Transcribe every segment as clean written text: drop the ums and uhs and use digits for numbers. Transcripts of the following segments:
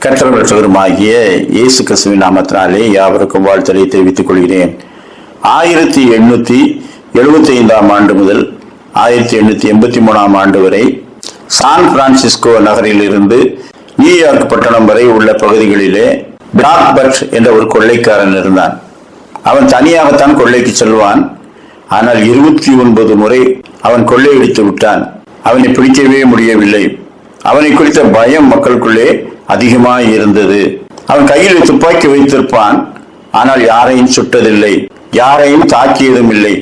கர்த்தரும் இரட்சகருமாகிய இயேசு கிறிஸ்துவின் நாமத்தினாலே யாவருக்கும் வாழ்த்தலை தெரிவித்துக் கொள்கிறேன். 1875 ஆண்டு முதல் 1883 ஆண்டு வரை சான் பிரான்சிஸ்கோ நகரில் இருந்து நியூயார்க் பட்டணம் வரை உள்ள பகுதிகளிலே பிளாக்பர்ட் என்ற ஒரு கொள்ளைக்காரன் இருந்தான். அவன் தனியாகத்தான் கொள்ளைக்கு செல்வான். ஆனால் 29 முறை அவன் கொள்ளையடித்து விட்டான். அவனை பிடிக்கவே முடியவில்லை. அவனை குறித்த பயம் மக்களுக்குள்ளே அதிகமாக இருந்தது. அவன் கையில் துப்பாக்கி வைத்திருப்பான். ஆனால் யாரையும் சுட்டதில்லை, யாரையும் தாக்கியதும் இல்லை,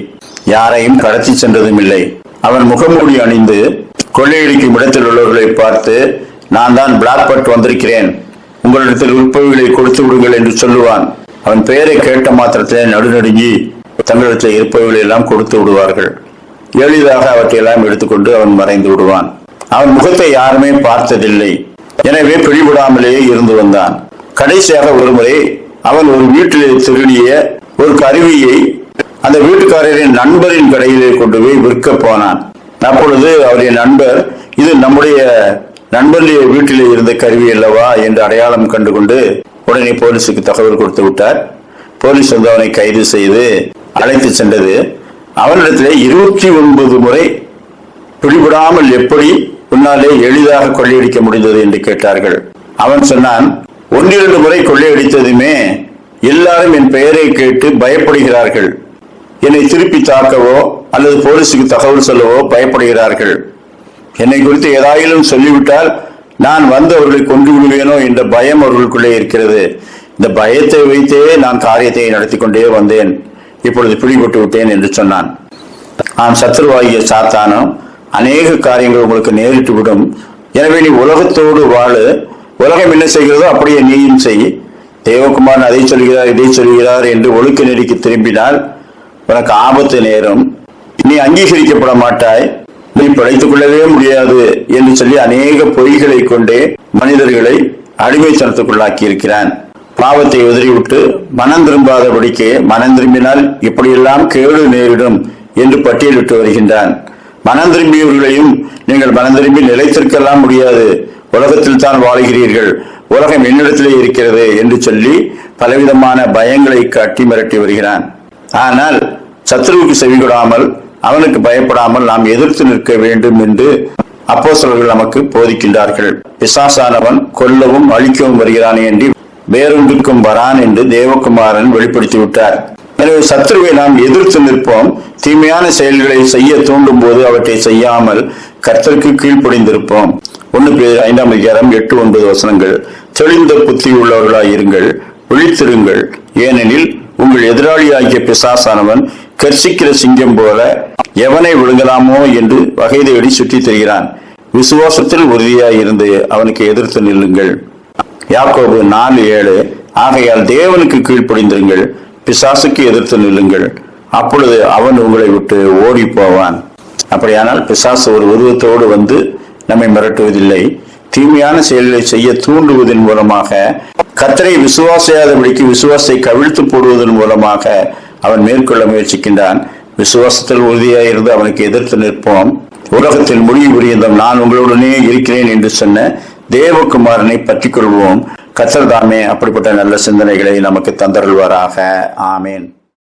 யாரையும் கடத்தி சென்றதும் இல்லை. அவன் முகமூடி அணிந்து கொள்ளையடிக்கும் இடத்தில் உள்ளவர்களை பார்த்து, நான் தான் பிளாக்பர்ட் வந்திருக்கிறேன், உங்களிடத்தில் உற்பவிகளை கொடுத்து விடுங்கள் என்று சொல்லுவான். அவன் பெயரை கேட்ட மாத்திரத்திலே நடுநடுங்கி தங்களிடத்தில் இருப்பவர்களை எல்லாம் கொடுத்து விடுவார்கள். எளிதாக அவற்றையெல்லாம் எடுத்துக்கொண்டு அவன் மறைந்து விடுவான். அவன் முகத்தை யாருமே பார்த்ததில்லை. எனவே பிடிபடாமலேயே இருந்து வந்தான். கடைசியாக ஒருமுறை அவன் ஒரு வீட்டிலே திருடிய ஒரு கருவியை அந்த வீட்டுக்காரரின் நண்பரின் கடையிலே கொண்டு போய் விற்க போனான். அப்பொழுது அவருடைய நண்பர், இது நம்முடைய நண்பருடைய வீட்டிலே இருந்த கருவி அல்லவா என்று அடையாளம் கண்டுகொண்டு உடனே போலீசுக்கு தகவல் கொடுத்து விட்டார். போலீஸ் வந்து அவனை கைது செய்து அழைத்து சென்றது. அவனிடத்திலே 29 முறை பிடிபடாமல் எப்படி உன்னாலே எளிதாக கொள்ளையடிக்க முடிந்தது என்று கேட்டார்கள். அவன் சொன்னான், 1-2 முறை கொள்ளையடித்ததுமே எல்லாரும் என் பெயரை கேட்டு பயப்படுகிறார்கள். என்னை திருப்பி தாக்கவோ அல்லது போலீசுக்கு தகவல் சொல்லவோ பயப்படுகிறார்கள். என்னை குறித்து ஏதாயிலும் சொல்லிவிட்டால் நான் வந்து அவர்களை கொண்டு விடுவேனோ என்ற பயம் அவர்களுக்குள்ளே இருக்கிறது. இந்த பயத்தை வைத்தே நான் காரியத்தை நடத்தி கொண்டே வந்தேன். இப்பொழுது பிடிபட்டு விட்டேன் என்று சொன்னான். சத்துருவாகிய சாத்தானும் அநேக காரியங்கள் உங்களுக்கு நேரிட்டு விடும். எனவே நீ உலகத்தோடு வாழு. உலகம் என்ன செய்கிறதோ அப்படியே நீயும் செய். தேவகுமாரன் அதை சொல்கிறார், இதை சொல்கிறார் என்று ஒழுக்க நெறிக்கு திரும்பினால் உனக்கு ஆபத்து நேரும். நீ அங்கீகரிக்கப்பட மாட்டாய், நீ பிழைத்துக் கொள்ளவே முடியாது என்று சொல்லி அநேக பொய்களை கொண்டே மனிதர்களை அடிமைத்தனத்துக்குள்ளாக்கி இருக்கிறான். பாவத்தை உதறிவிட்டு மனம் திரும்பாதபடிக்கு மனம் திரும்பினால் இப்படியெல்லாம் கேடு நேரிடும் என்று பட்டியலிட்டு வருகின்றான். மனம் திரும்பியவர்களையும் நீங்கள் மனம் திரும்பி நிலைத்திருக்கலாம் முடியாது, உலகத்தில் தான் வாழ்கிறீர்கள், உலகம் என்னிடத்திலே இருக்கிறது என்று சொல்லி பலவிதமான பயங்களை காட்டி மிரட்டி வருகிறான். ஆனால் சத்துருவுக்கு செவிகொடாமல் அவனுக்கு பயப்படாமல் நாம் எதிர்த்து நிற்க வேண்டும் என்று அப்போஸ்தலர்கள் நமக்கு போதிக்கின்றார்கள். பிசாசானவன் கொல்லவும் அழிக்கவும் வருகிறானே என்று வேறொன்றுக்கும் வரான் என்று தேவகுமாரன் வெளிப்படுத்தி விட்டார். எனவே சத்துருவை நாம் எதிர்த்து நிற்போம். தீமையான செயல்களை செய்ய தூண்டும் போது அவற்றை செய்யாமல் கர்த்தருக்கு கீழ்ப்படிந்திருப்போம். 1 பேதுரு 5:8-9 தெளிந்த புத்தி உள்ளவர்களாய் இருங்கள், விழித்திருங்கள். ஏனெனில் உங்கள் எதிராளியாகிய பிசாசானவன் கர்சிக்கிற சிங்கம் போல எவனை விழுங்கலாமோ என்று வகை தேடி சுற்றி திரிகிறான். விசுவாசத்தில் உறுதியாய் இருந்து அவனுக்கு எதிர்த்து நில்லுங்கள். யாக்கோபு 4:7 ஆகையால் தேவனுக்கு கீழ்ப்படிந்திருங்கள், பிசாசுக்கு எதிர்த்து நில்லுங்கள், அப்பொழுது அவன் உங்களை விட்டு ஓடி போவான். அப்படியானால் பிசாசு ஒரு உருவத்தோடு வந்து நம்மை மிரட்டுவதில்லை. தீமையான செயல்களை செய்ய தூண்டுவதன் மூலமாக, கர்த்தரை விசுவாசியாதபடிக்கு விசுவாசத்தை கவிழ்த்து போடுவதன் மூலமாக அவன் மேற்கொள்ள முயற்சிக்கின்றான். விசுவாசத்தில் உறுதியாயிருந்து அவனுக்கு எதிர்த்து நிற்போம். உலகத்தில் முடிவு புரியந்தம் நான் உங்களுடனே இருக்கிறேன் என்று சொன்ன தேவகுமாரனை பற்றிக் கொள்வோம். கர்த்தர் தாமே அப்படிப்பட்ட நல்ல சிந்தனைகளை நமக்கு தந்தருள்வாராக. ஆமேன்.